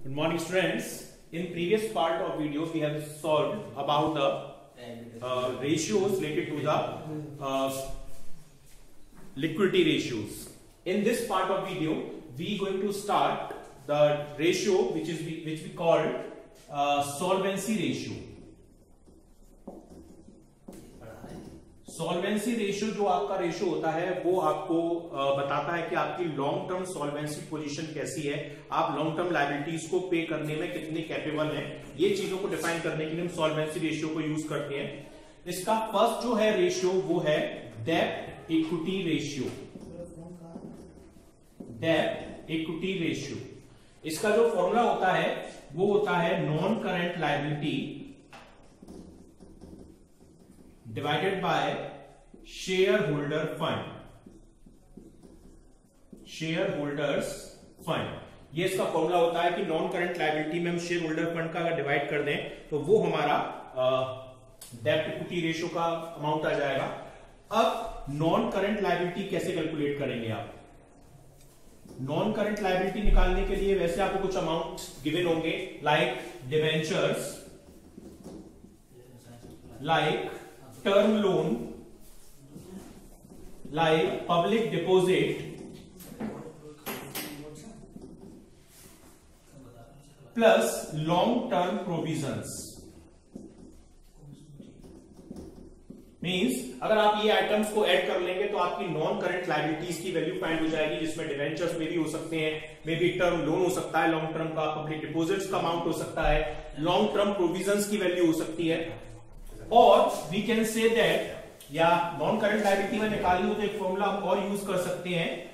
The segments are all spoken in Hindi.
Good morning, students. In previous part of video, we have solved about the ratios related to the liquidity ratios. In this part of video, we going to start the ratio which we call solvency ratio. Solvency ratio जो आपका रेशियो होता है वो आपको बताता है कि आपकी लॉन्ग टर्म सॉल्वेंसी पोजीशन कैसी है, आप लॉन्ग टर्म लायबिलिटीज को पे करने में कितने कैपेबल हैं। ये चीजों को डिफाइन करने के लिए हम सॉल्वेंसी रेशियो को यूज करते हैं। इसका फर्स्ट जो है रेशियो वो है डेब्ट इक्विटी रेशियो। डेब्ट इक्विटी रेशियो, इसका जो फॉर्मूला होता है वो होता है non current liability divided by share holder fund. Share holders fund, ये इसका फॉर्मूला होता है कि नॉन करंट लायबिलिटी में हम शेयर होल्डर फंड का अगर डिवाइड कर दें तो वो हमारा डेब्ट इक्विटी रेशियो का अमाउंट आ जाएगा। अब नॉन करंट लायबिलिटी कैसे कैलकुलेट करेंगे आप? नॉन करंट लायबिलिटी निकालने के लिए वैसे आपको कुछ अमाउंट गिवन होंगे, like debentures, like term loan, like public deposit, plus long term provisions. Means अगर आप ये आइटम्स को ऐड कर लेंगे तो आपकी नॉन करंट लायबिलिटीज की वैल्यू फाइंड हो जाएगी, जिसमें डिवेंचर्स में भी हो सकते हैं, मे बी टर्म लोन हो सकता है लॉन्ग टर्म का, पब्लिक डिपॉजिट्स का अमाउंट हो सकता है, लॉन्ग टर्म प्रोविजंस की वैल्यू हो सकती है। और वी कैन से दैट, या नॉन करंट लायबिलिटी में निकालनी हो तो एक फॉर्मूला हम और यूज कर सकते हैं,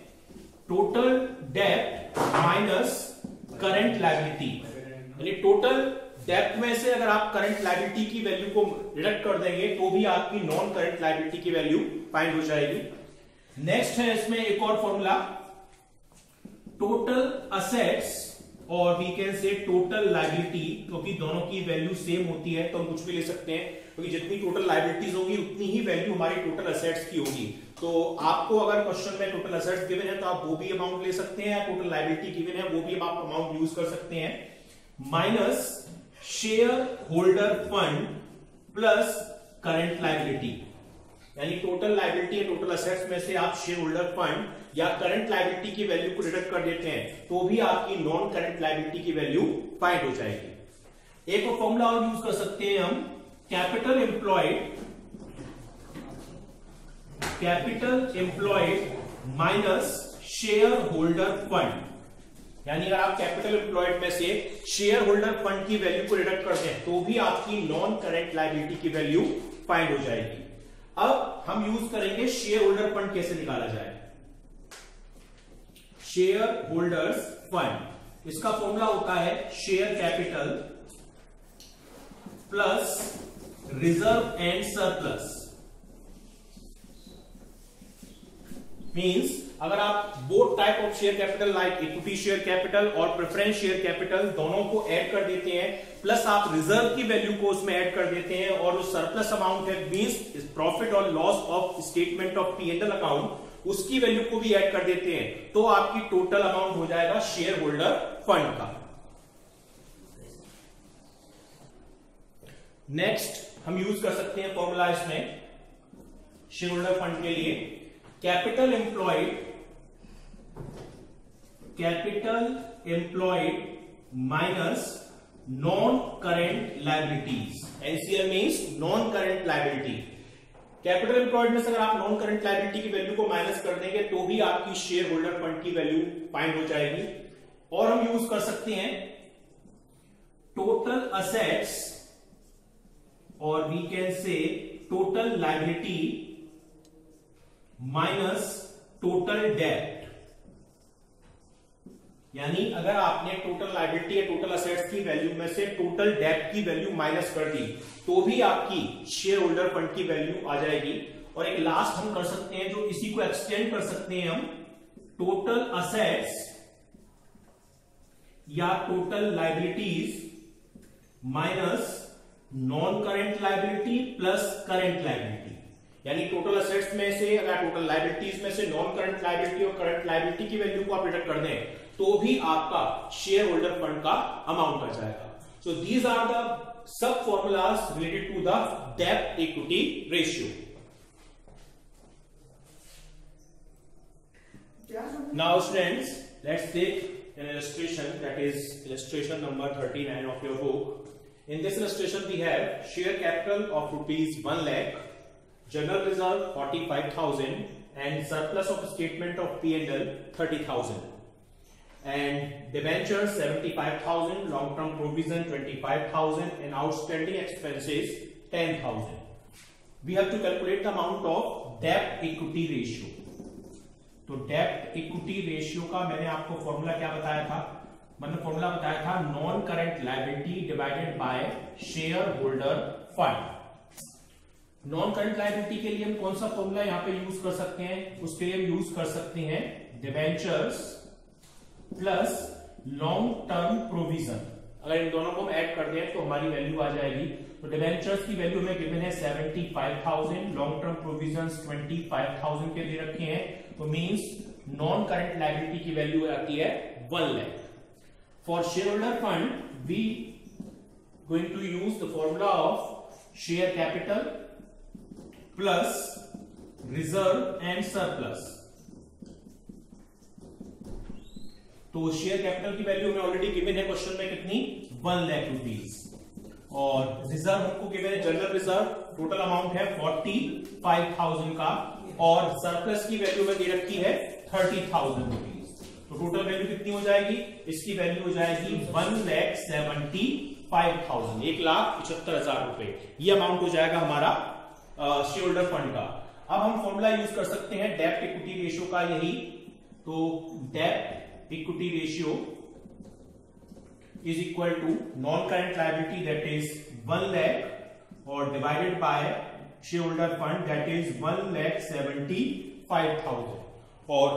टोटल डेब्ट माइनस करंट लायबिलिटी। यानी टोटल डेब्ट में से अगर आप करंट लायबिलिटी की वैल्यू को डिडक्ट कर देंगे तो भी आपकी नॉन करंट लायबिलिटी की वैल्यू फाइंड हो जाएगी। नेक्स्ट है इसमें एक और फॉर्मूला, टोटल असेट्स और we can say total liability, क्योंकि दोनों की वैल्यू सेम होती है तो हम कुछ भी ले सकते हैं, क्योंकि जितनी टोटल लायबिलिटीज होगी उतनी ही वैल्यू हमारी टोटल असेट्स की होगी। तो आपको अगर क्वेश्चन में टोटल असेट्स गिवन है तो आप वो भी अमाउंट ले सकते हैं, या टोटल लायबिलिटी गिवन है वो भी आप अमाउंट यूज कर सकते हैं, minus share holder fund plus current liability. यानी टोटल लायबिलिटी या टोटल असेट्स में से आप शेयर होल्डर फंड या करंट लायबिलिटी की वैल्यू को डिडक्ट कर देते हैं तो भी आपकी नॉन करंट लायबिलिटी की वैल्यू फाइंड हो जाएगी। एक और फॉर्मूला और यूज कर सकते हैं हम, capital employed minus share holder fund. यानी अगर आप कैपिटल एम्प्लॉयड में से शेयर होल्डर फंड की वैल्यू को डिडक्ट करते हैं तो भी आपकी नॉन करंट लायबिलिटी की वैल्यू फाइंड हो जाएगी। अब हम यूज करेंगे शेयर होल्डर फंड कैसे निकाला जाए। शेयर होल्डर्स फंड, इसका फॉर्मूला होता है share capital plus reserve and surplus. Means अगर आप both type of share capital like equity share capital और प्रेफरेंस शेयर कैपिटल दोनों को ऐड कर देते हैं, प्लस आप रिजर्व की वैल्यू को उसमें ऐड कर देते हैं, और जो सरप्लस अमाउंट है मींस प्रॉफिट और loss of statement of P&L account, उसकी वैल्यू को भी ऐड कर देते हैं, तो आपकी टोटल अमाउंट हो जाएगा शेयर होल्डर फंड का। नेक्स्ट हम यूज कर सकते हैं फॉर्मूला इसमें शेयर होल्डर फंड के लिए, capital employed minus non current liabilities. NCL means non current liability. Capital employed में से अगर आप नॉन करंट लायबिलिटी की वैल्यू को माइनस कर देंगे तो भी आपकी शेयर होल्डर फंड की वैल्यू फाइंड हो जाएगी। और हम यूज कर सकते हैं टोटल असेट्स और we can say total liability minus total डेब्ट। यानी अगर आपने टोटल लायबिलिटी या टोटल असेट्स की वैल्यू में से टोटल डेब्ट की वैल्यू माइनस कर दी तो भी आपकी शेयर होल्डर फंड की वैल्यू आ जाएगी। और एक लास्ट हम कर सकते हैं जो इसी को एक्सटेंड कर सकते हैं हम, टोटल असेट्स या total liabilities minus non current liability plus current liability. यानी टोटल असेट्स में से अगर टोटल लायबिलिटीज में से नॉन करंट लायबिलिटी और करंट लायबिलिटी की वैल्यू को आप डिडक्ट कर दें तो भी आपका शेयर होल्डर फंड का अमाउंट आ जाएगा। सो दीज आर द सब फॉर्मूलाज रिलेटेड टू द डेब्ट equity ratio. Now students, let's take an illustration, that is illustration number 39 of your book. In this illustration we have share capital of rupees 1 lakh, general reserve 45,000 and surplus of statement of P&L 30,000 and debentures 75,000, long term provision 25,000 and outstanding expenses 10,000. We have to calculate the amount of debt equity ratio. तो डेब्ट इक्विटी रेशियो का मैंने आपको फॉर्मूला क्या बताया था, मतलब फॉर्मूला बताया था non current liability divided by share holder fund. Non current liability के लिए हम कौन सा फॉर्मूला यहां पे यूज कर सकते हैं, उसके लिए हम यूज कर सकते हैं debentures plus long term provision. अगर इन दोनों को हम ऐड कर दें तो हमारी वैल्यू आ जाएगी। तो डिबेंचर्स की वैल्यू हमें गिवन है 75,000, लॉन्ग टर्म प्रोविजंस 25,000 के लिए रखे हैं, तो मींस नॉन करंट लायबिलिटी की वैल्यू आती है 1 lakh. For share holder fund we going to use the formula of share capital plus reserve and surplus. तो शेयर कैपिटल की वैल्यू में ऑलरेडी गिवन है क्वेश्चन में कितनी, 1 लाख रुपीज, और रिजर्व हमको गिवन है जनरल रिजर्व, टोटल अमाउंट है 45,000 का, और सरप्लस की वैल्यू में दे रखी है 30,000 रुपीज। तो टोटल वैल्यू कितनी हो जाएगी, इसकी वैल्यू हो जाएगी 1,75,000, 1,75,000 रुपए। ये अमाउंट हो जाएगा हमारा शेयर होल्डर फंड का। अब हम फॉर्मूला यूज कर सकते हैं डेब्ट इक्विटी रेशियो का, यही तो डेब्ट equity ratio is equal to non current liability that is 1 lakh और divided by share holder fund that is 1,75,000 और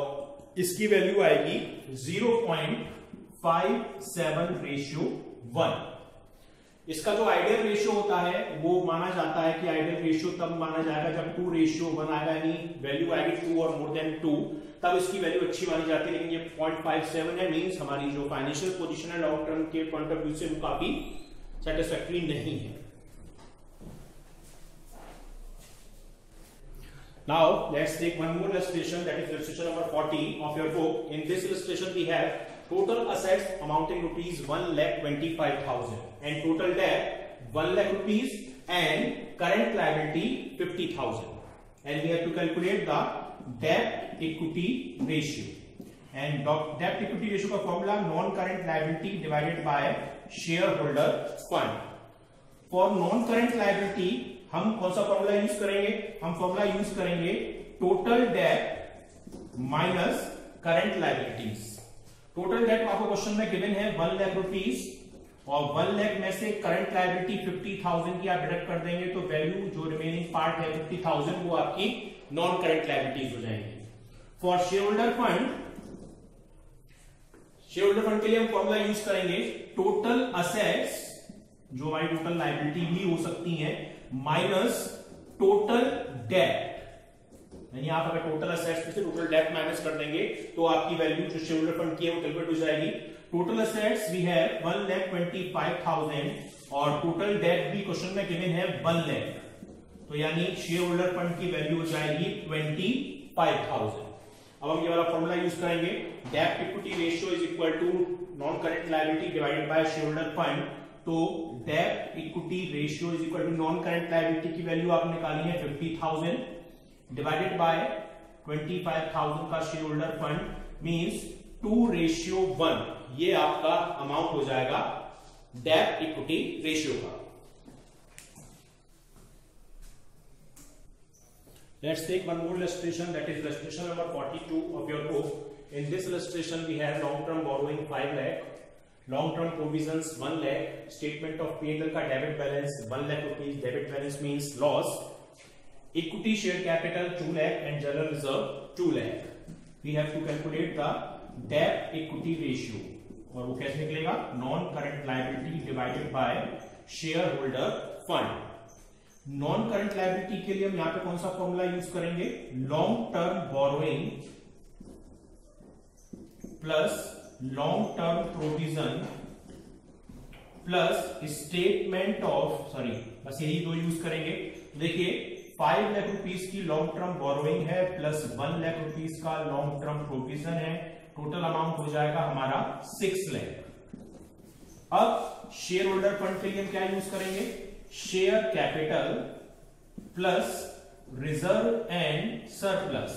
इसकी वैल्यू आएगी 0.57/1। इसका जो आइडियल रेशियो होता है वो माना जाता है कि आइडियल रेशियो तब माना जाएगा जब 2:1 आएगा, यानी वैल्यू आएगी 2 और मोर देन 2, तब इसकी वैल्यू अच्छी मानी जाती है। लेकिन ये 0.57 है, मींस हमारी जो फाइनेंशियल पोजीशन है लॉन्ग टर्म के पॉइंट ऑफ व्यू से वो काफी सेटिस्फैक्टरी नहीं है। Now let's take one more illustration, that is illustration number 40 of your book. In this illustration we have total assets amounting rupees 1,25,000 and total debt 1 lakh rupees and current liability 50,000, and we have to calculate the debt equity ratio. And debt equity ratio का formula non current liability divided by shareholder fund. For non current liability हम कौन सा फॉर्मूला यूज करेंगे, हम फॉर्मूला यूज करेंगे total date minus current liabilities. Total date आपको क्वेश्चन में गिवन है 1 लाख रुपीज और 1 लाख में से करंट लायबिलिटी 50,000 की आप डिडक्ट कर देंगे तो वैल्यू जो रिमेनिंग पार्ट है 50,000 वो आपकी नॉन करंट लायबिलिटीज हो जाएंगी। फॉर शेयर होल्डर फंड के लिए हम फॉर्मूला यूज करेंगे टोटल असेट्स, जो हमारी टोटल लायबिलिटी भी हो सकती है, माइनस टोटल डेट। यानी आप अगर टोटल असेट्स में से टोटल डेट माइनस कर देंगे तो आपकी वैल्यू जो शेयर होल्डर फंड की है वो कैलकुलेट हो जाएगी। टोटल असेट्स वी हैव 1,25,000 और टोटल डेट भी क्वेश्चन में गिवन है 1 लाख, तो यानी शेयर होल्डर फंड की वैल्यू हो जाएगी 25,000। अब हम ये वाला फॉर्मूला यूज करेंगे, डेब्ट equity ratio is equal to non current liability divided by share holder fund. तो डेब्ट equity ratio is equal to non current liability की वैल्यू आप निकाली है 50,000 डिवाइडेड बाय 25,000 का शेयर होल्डर फंड, मींस 2:1, ये आपका अमाउंट हो जाएगा डेब्ट इक्विटी रेशियो का। Let's take one more illustration, that is illustration number 42 of your book. In this illustration we have long term borrowing 5 lakh, long term provisions 1 lakh, statement of P&L का debit balance 1 lakh rupees, debit balance means loss, equity share capital 2 lakh and general reserve 2 lakh. We have to calculate the debt equity ratio और वो कैसे निकलेगा, non current liability divided by share holder fund. Non current liability के लिए हम यहां पे कौन सा फॉर्मूला यूज करेंगे, long term borrowing plus long term provision plus statement of, sorry बस यही दो यूज करेंगे। देखिए 5 लाख रुपीस की लॉन्ग टर्म बोरोइंग है प्लस 1 लाख रुपीस का लॉन्ग टर्म प्रोविजन है, टोटल अमाउंट हो जाएगा हमारा 6 लाख। अब शेयर होल्डर फंड के लिए हम क्या यूज करेंगे, share capital plus reserve and surplus,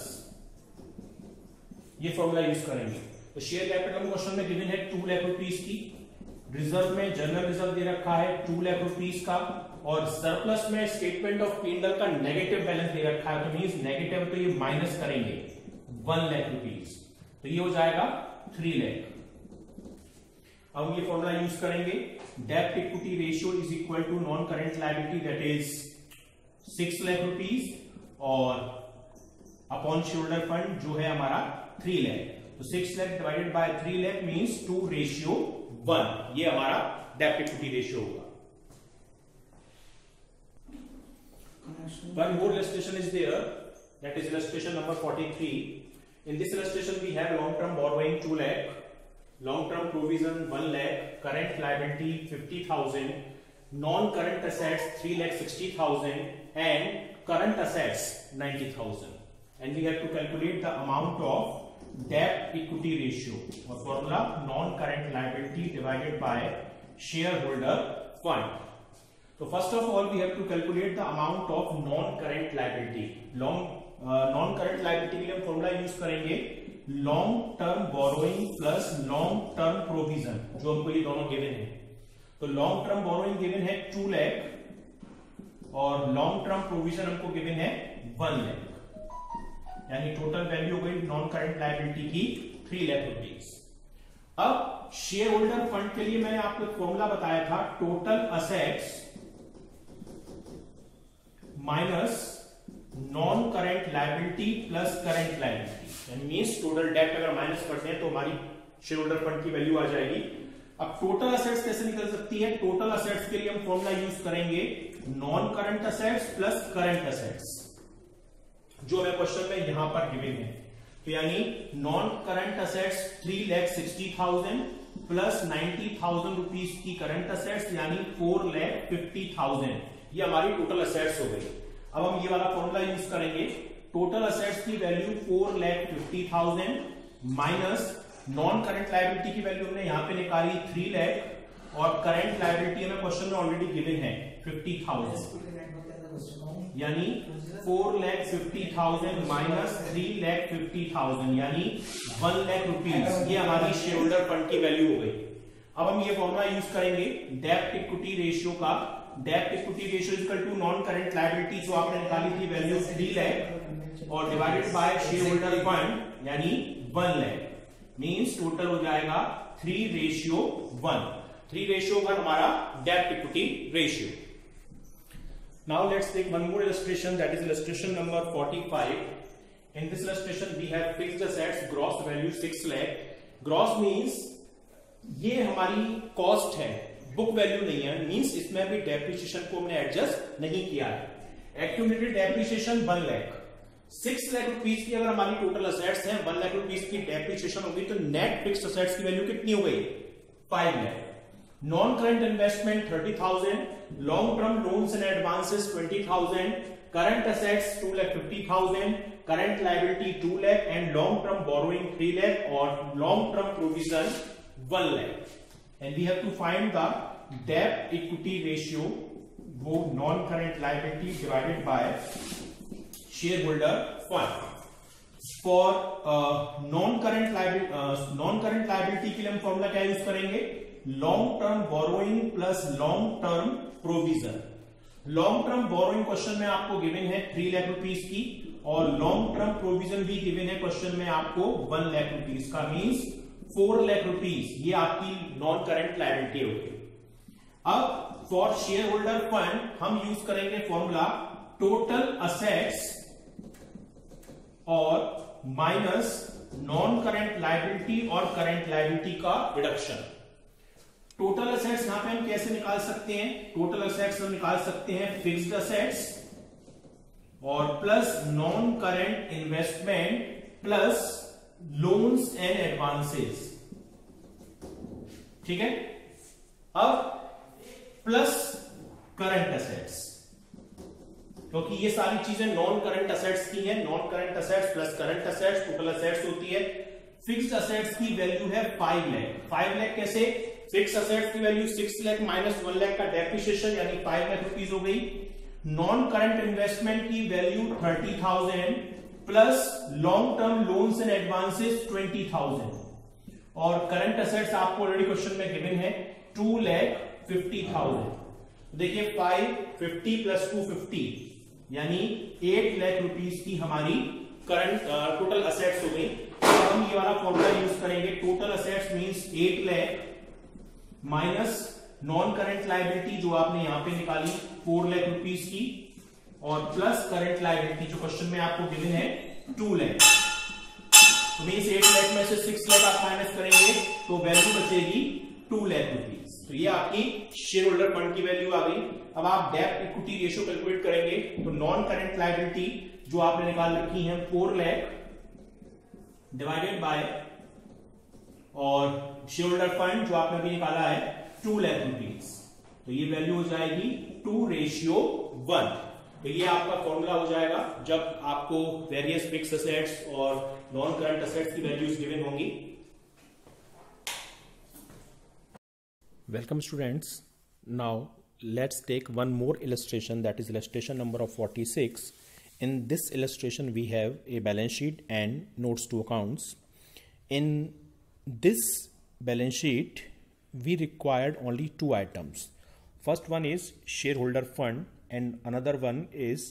ये फॉर्मूला यूज करेंगे। तो शेयर कैपिटल क्वेश्चन में गिवन है 2 लाख रुपीस की, रिजर्व में जनरल रिजर्व दे रखा है 2 लाख रुपीस का, और सरप्लस में स्टेटमेंट ऑफ P&L का नेगेटिव बैलेंस दे रखा है, तो मींस नेगेटिव तो ये माइनस करेंगे 1 लाख रुपीस, तो ये हो जाएगा 3 लाख। अब ये फॉर्मूला यूज करेंगे, डेब्ट equity ratio is equal to non current liability that is 6 lakh rupees और अपॉन शेयर होल्डर फंड जो है हमारा 3 लाख, तो 6 lakh divided by 3 lakh means 2:1, ये हमारा डेब्ट इक्विटी रेशियो होगा। One more illustration is there, that is illustration number 43. In this illustration we have long term borrowing 2 lakh, long term provision 1 lakh, current liability 50,000, non current assets 3,60,000 and current assets 90,000, and we have to calculate the amount of debt equity ratio or formula non current liability divided by shareholder fund. So first of all we have to calculate the amount of non current liability. non current liability के लिए हम फॉर्मूला यूज करेंगे long term borrowing plus long term provision, जो हमको ये दोनों गिवन है। तो लॉन्ग टर्म बोरोइंग गिवन है 2 लाख और लॉन्ग टर्म प्रोविजन हमको गिवन है 1 लाख, यानी टोटल वैल्यू हो गई नॉन करंट लायबिलिटी की 3 लाख रुपीस। अब शेयर होल्डर फंड के लिए मैंने आपको एक फॉर्मूला बताया था, total assets minus non current liability plus current liability, यानी मींस टोटल डेट अगर माइनस करते हैं तो हमारी शेयर होल्डर फंड की वैल्यू आ जाएगी। अब टोटल असेट्स कैसे निकल सकती है, टोटल असेट्स के लिए हम फॉर्मूला यूज करेंगे non current assets plus current assets, जो हमें क्वेश्चन में यहां पर गिवन है। तो यानी non current assets 3,60,000 plus 90,000 rupees की करंट असेट्स यानी 4,50,000, ये हमारी टोटल असेट्स हो गई। अब हम ये वाला फॉर्मूला यूज करेंगे, टोटल असेट्स की value 4,50,000 minus non current liability की वैल्यू हमने यहां पे निकाली 3 लाख और करंट लायबिलिटी हमें क्वेश्चन में ऑलरेडी गिवन है 50,000, यानी 4,50,000 माइनस 3,50,000 यानी 1 लाख रुपीस, ये हमारी शेयर होल्डर फंड की वैल्यू हो गई। अब हम ये फॉर्मूला यूज करेंगे डेब्ट इक्विटी रेशियो का, डेब्ट equity ratio equal to non current liability जो आपने निकाली थी वैल्यू 3 लाख और divided by share holder fund यानी 1 लाख, मींस टोटल हो जाएगा 3:1, 3:1 हमारा डेब्ट equity ratio. Now let's take one more illustration, that is illustration number 45. In this illustration we have fixed assets, gross value 6 lakh. Gross means ये हमारी कॉस्ट है, बुक वैल्यू नहीं है, मींस इसमें भी डेप्रिसिएशन को हमने एडजस्ट नहीं किया है। Accumulated depreciation 1 lakh, 6 lakh rupees की अगर हमारी टोटल असेट्स हैं, 1 लाख रुपीस की डेप्रिसिएशन होगी तो नेट फिक्स्ड असेट्स की वैल्यू कितनी हो गई 5 lakh. Non current investment 30,000, long term loans and advances 20,000, current assets 2,50,000, current liability 2 lakh and long term borrowing 3 lakh और long term provision 1 lakh, and we have to find the debt equity ratio, वो non current liability divided by shareholder fund. For non current liability के लिए हम फॉर्मूला क्या यूज करेंगे, long term borrowing plus long term provision. long term borrowing question में आपको गिवन है 3 लाख रुपीस की और long term provision भी गिवन है क्वेश्चन में आपको 1 लाख रुपीस का, मींस 4 लाख रुपीस, ये आपकी नॉन करंट लायबिलिटी होगी। अब फॉर शेयर होल्डर फंड हम यूज करेंगे फॉर्मूला टोटल असेट्स और माइनस नॉन करंट लायबिलिटी और करंट लायबिलिटी का रिडक्शन। टोटल असेट्स यहां पे हम कैसे निकाल सकते हैं, टोटल असेट्स हम निकाल सकते हैं फिक्स्ड असेट्स और plus non current investment plus loans and advances, ठीक है। अब प्लस करंट एसेट्स, क्योंकि ये सारी चीजें नॉन करंट एसेट्स की हैं। Non current assets plus current assets total assets होती है। फिक्स्ड एसेट्स की वैल्यू है 5 लाख। 5 लाख कैसे? फिक्स्ड एसेट्स की वैल्यू 6 लाख माइनस 1 लाख का डेप्रिसिएशन यानी 5 लाख रुपीज हो गई। नॉन करंट इन्वेस्टमेंट की value 30,000 plus long term loans and advances 20,000 और करंट एसेट्स आपको ऑलरेडी क्वेश्चन में गिवन है 2,50,000। देखिए 550 प्लस 250 यानी 8 लाख रुपीस की हमारी करंट टोटल एसेट्स हो गई। तो हम ये वाला फॉर्मूला यूज करेंगे। Total assets means 8 lakh minus non current liability जो आपने यहां पे निकाली 4 लाख रुपीस की और प्लस करंट लायबिलिटी जो क्वेश्चन में आपको गिवन है 2 लाख। तो मींस 8 लाख में से 6 लाख आप माइनस करेंगे तो वैल्यू बचेगी 2 लाख रुपीस। तो ये आपकी शेयर होल्डर फंड की वैल्यू आ गई। अब आप डेब्ट इक्विटी रेशियो कैलकुलेट करेंगे तो नॉन करंट लायबिलिटी जो आपने निकाल रखी है 4 लाख डिवाइडेड बाय और शेयर होल्डर फंड जो आपने अभी निकाला है 2 लाख रुपीस, तो ये वैल्यू हो जाएगी 2:1। तो ये आपका फॉर्मूला हो जाएगा जब आपको वेरियस फिक्स्ड एसेट्स और नॉन करंट एसेट्स की वैल्यूज गिवन होंगी। Welcome students. Now let's take one more illustration, that is illustration number of 46. In this illustration we have a balance sheet and notes to accounts. In this balance sheet we required only two items. First one is shareholder fund and another one is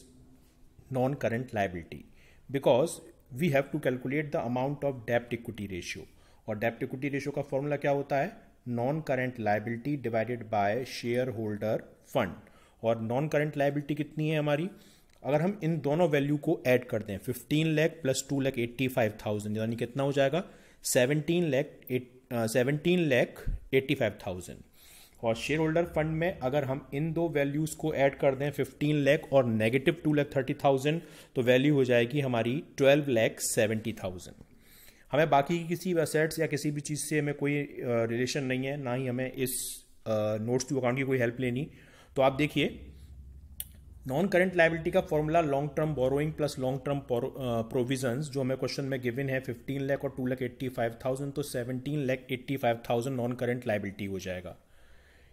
non-current liability, because we have to calculate the amount of debt equity ratio और debt equity ratio का फॉर्मूला क्या होता है? Non current liability divided by share holder fund. और नॉन करेंट लायबिलिटी कितनी है हमारी? अगर हम इन दोनों वैल्यू को ऐड कर दें 15 लाख प्लस 2,85,000 यानी कितना हो जाएगा 17 लाख 85,000। और शेयर होल्डर फंड में अगर हम इन दो वैल्यूज को ऐड कर दें 15 लाख और नेगेटिव 2,30,000 तो वैल्यू हो जाएगी हमारी 12,70,000। हमें बाकी किसी एसेट्स या किसी भी चीज़ से हमें कोई रिलेशन नहीं है, ना ही हमें इस नोट्स टू अकाउंट की कोई हेल्प लेनी। तो आप देखिए नॉन करंट लायबिलिटी का formula long term borrowing plus long term provisions जो हमें क्वेश्चन में गिवन है 15 लाख और 2,85,000, तो 17,85,000 नॉन करंट लायबिलिटी हो जाएगा।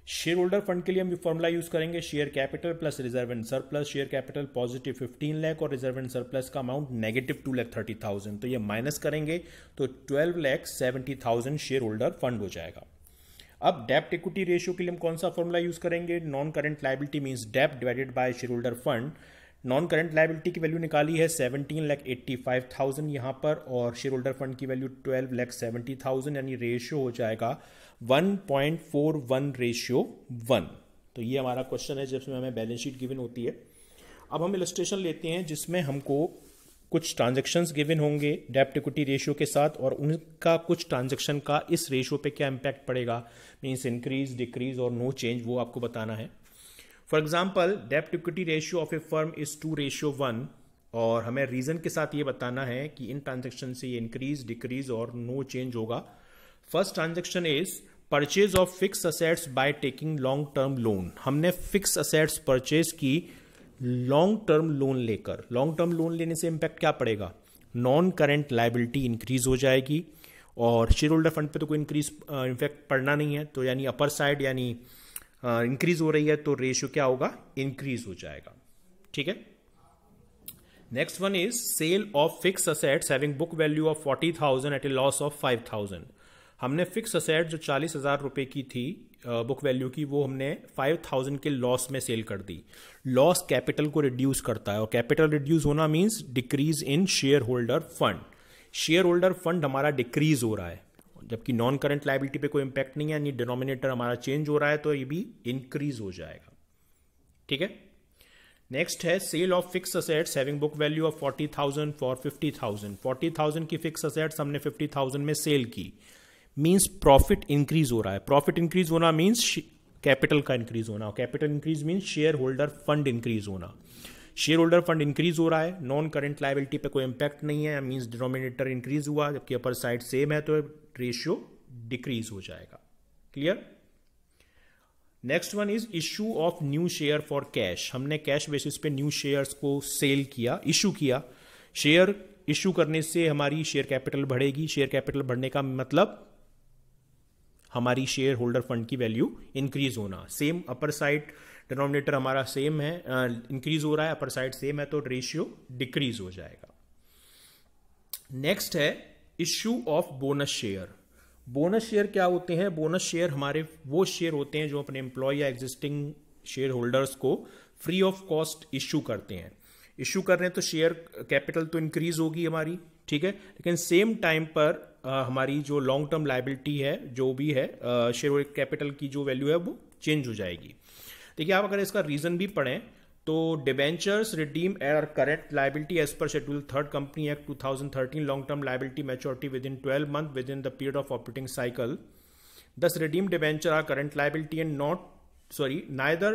शेयर होल्डर फंड के लिए हम फॉर्मूला यूज करेंगे share capital plus reserve and surplus. Share capital positive 15 lakh और रिजर्व एंड सरप्लस का अमाउंट नेगेटिव 2,30,000, तो ये माइनस करेंगे तो 12,70,000 शेयर होल्डर फंड हो जाएगा। अब डेब्ट इक्विटी रेशियो के लिए हम कौन सा फॉर्मूला यूज करेंगे? नॉन करंट लायबिलिटी मींस डेब्ट divided by share holder fund. Non current liability की वैल्यू निकाली है 17,85,000 यहाँ पर और शेयर होल्डर फंड की वैल्यू 12,70,000 यानी रेशियो हो जाएगा 1.41:1। तो ये हमारा क्वेश्चन है जिसमें हमें बैलेंस शीट गिवन होती है। अब हम इलस्ट्रेशन लेते हैं जिसमें हमको कुछ ट्रांजैक्शंस गिवन होंगे डेब्ट इक्विटी रेशियो के साथ और उनका कुछ ट्रांजैक्शन का इस रेशियो पे क्या इंपैक्ट पड़ेगा, मीन्स इंक्रीज डिक्रीज और नो चेंज, वो आपको बताना है। फॉर एग्जाम्पल डेब्ट equity ratio of A firm is 2:1 और हमें रीजन के साथ ये बताना है कि इन ट्रांजैक्शन से ये इंक्रीज डिक्रीज और नो चेंज होगा। First transaction is purchase of fix assets by taking long term loan. हमने फिक्स असेट्स परचेज की लॉन्ग टर्म लोन लेकर। लॉन्ग टर्म लोन लेने से इंपैक्ट क्या पड़ेगा? नॉन करेंट लायबिलिटी इंक्रीज हो जाएगी और शेयर होल्डर फंड पे तो कोई इंक्रीज इफेक्ट पड़ना नहीं है, तो यानी अपर साइड यानी इंक्रीज हो रही है तो रेशियो क्या होगा? इंक्रीज हो जाएगा। ठीक है। Next one is sale of fix assets having book value of 40,000 at a loss of 5,000। हमने फिक्स असेट जो 40,000 रुपए की थी बुक वैल्यू की, वो हमने 5,000 के लॉस में सेल कर दी। लॉस कैपिटल को रिड्यूस करता है और कैपिटल रिड्यूस होना means decrease in share holder fund. Share holder fund हमारा डिक्रीज हो रहा है जबकि नॉन करंट लायबिलिटी पे कोई इंपैक्ट नहीं है, यानी डिनोमिनेटर हमारा चेंज हो रहा है तो ये भी इंक्रीज हो जाएगा। ठीक है। नेक्स्ट है sale of fix assets having book value of 40,000 for 50,000। 40,000 की फिक्स असेट्स हमने 50,000 में सेल की, मींस प्रॉफिट इंक्रीज हो रहा है। प्रॉफिट इंक्रीज होना मींस कैपिटल का इंक्रीज होना, capital increase means share holder fund increase होना। शेयर होल्डर फंड इंक्रीज हो रहा है, नॉन करंट लायबिलिटी पे कोई इंपैक्ट नहीं है, मींस डिनोमिनेटर इंक्रीज हुआ जबकि अपर साइड सेम है तो रेशियो डिक्रीज हो जाएगा। Clear. Next one is issue of new share for cash. हमने कैश बेसिस पे न्यू शेयर्स को सेल किया, इशू किया। शेयर इशू करने से हमारी शेयर कैपिटल बढ़ेगी। शेयर कैपिटल बढ़ने का मतलब हमारी शेयर होल्डर फंड की वैल्यू इंक्रीज होना। सेम अपर साइड डिनोमिनेटर हमारा सेम है, इंक्रीज हो रहा है, अपर साइड सेम है, तो रेशियो डिक्रीज हो जाएगा। नेक्स्ट है issue of bonus share. Bonus share क्या होते हैं? बोनस शेयर हमारे वो शेयर होते हैं जो अपने एम्प्लॉय या एग्जिस्टिंग शेयर होल्डर्स को फ्री ऑफ कॉस्ट इश्यू करते हैं। इश्यू कर रहे हैं तो शेयर कैपिटल तो इंक्रीज होगी हमारी, ठीक है, लेकिन सेम टाइम पर हमारी जो लॉन्ग टर्म लायबिलिटी है, जो भी है शेयर कैपिटल की जो वैल्यू है वो चेंज हो जाएगी। देखिए, आप अगर इसका रीजन भी पढ़ें तो debentures redeem are current liability as per schedule 3 company act 2013 long term liability maturity within 12 month within the period of operating cycle. Thus redeem debenture are current liability and neither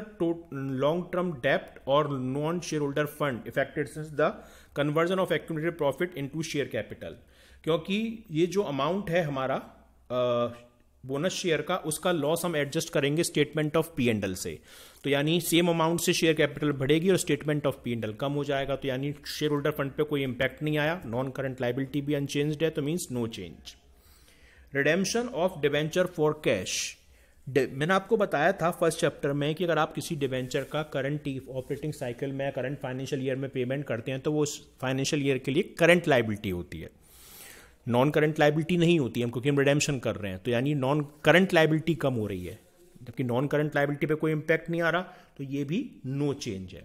long-term debt or non-shareholder fund affected since the conversion of accumulated profit into share capital। क्योंकि ये जो अमाउंट है हमारा बोनस शेयर का, उसका लॉस हम एडजस्ट करेंगे statement of P and L से। तो यानी सेम अमाउंट से शेयर कैपिटल बढ़ेगी और statement of P and L कम हो जाएगा। तो यानी शेयर होल्डर फंड पे कोई इंपैक्ट नहीं आया। नॉन करंट लायबिलिटी भी अनचेंज्ड है, तो means no change. Redemption of debenture for cash. मैंने आपको बताया था फर्स्ट चैप्टर में कि अगर आप किसी डिबेंचर का करंट ऑपरेटिंग साइकिल में, करंट फाइनेंशियल ईयर में पेमेंट करते हैं तो वो फाइनेंशियल ईयर के लिए करंट लायबिलिटी होती है, नॉन करंट लायबिलिटी नहीं होती है, क्योंकि हम रिडेम्पशन कर रहे हैं। तो यानी नॉन करंट लायबिलिटी कम हो रही है, जबकि नॉन करंट लायबिलिटी पे कोई इंपैक्ट नहीं आ रहा, तो ये भी नो चेंज है।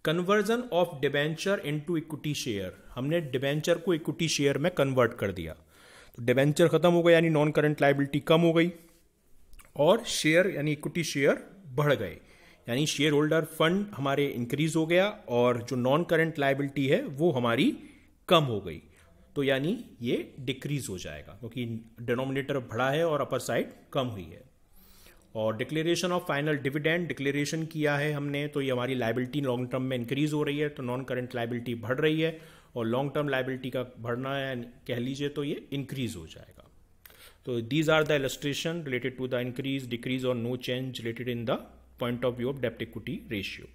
Conversion of debenture into equity share. हमने डिबेंचर को इक्विटी शेयर में कन्वर्ट कर दिया, तो डिबेंचर खत्म हो गया, यानी नॉन करंट लायबिलिटी कम हो गई और शेयर यानी इक्विटी शेयर बढ़ गए, यानी शेयर होल्डर फंड हमारे इंक्रीज हो गया और जो नॉन करंट लायबिलिटी है वो हमारी कम हो गई। तो यानी ये डिक्रीज हो जाएगा क्योंकि डिनोमिनेटर बढ़ा है और अपर साइड कम हुई है। और declaration of final dividend declaration किया है हमने, तो ये हमारी लायबिलिटी लॉन्ग टर्म में इंक्रीज हो रही है, तो नॉन करंट लायबिलिटी बढ़ रही है और लॉन्ग टर्म लायबिलिटी का बढ़ना है कह लीजिए तो ये इंक्रीज हो जाएगा। So these are the illustration related to the increase, decrease or no change related in the point of view of debt equity ratio.